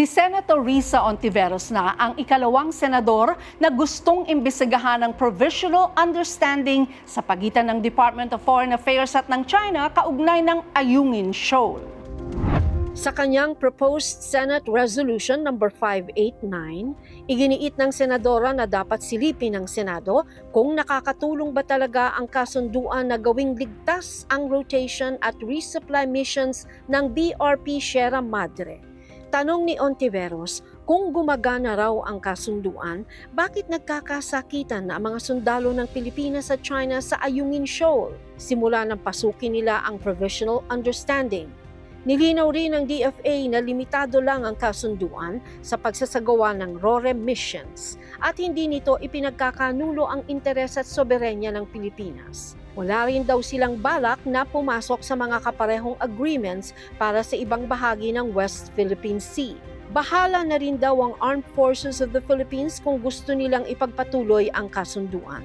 Si Senator Risa Ontiveros na ang ikalawang senador na gustong imbestigahan ng provisional understanding sa pagitan ng Department of Foreign Affairs at ng China kaugnay ng Ayungin Shoal. Sa kanyang proposed Senate Resolution No. 589, iginiit ng senadora na dapat silipin ng Senado kung nakakatulong ba talaga ang kasunduan na gawing ligtas ang rotation at resupply missions ng BRP Sierra Madre. Tanong ni Ontiveros, kung gumagana raw ang kasunduan, bakit nagkakasakitan na ang mga sundalo ng Pilipinas sa China sa Ayungin Shoal? Simula ng pasukin nila ang Provisional Understanding. Nilinaw rin ng DFA na limitado lang ang kasunduan sa pagsasagawa ng ROREM missions at hindi nito ipinagkakanulo ang interes at soberenya ng Pilipinas. Wala rin daw silang balak na pumasok sa mga kaparehong agreements para sa ibang bahagi ng West Philippine Sea. Bahala na rin daw ang Armed Forces of the Philippines kung gusto nilang ipagpatuloy ang kasunduan.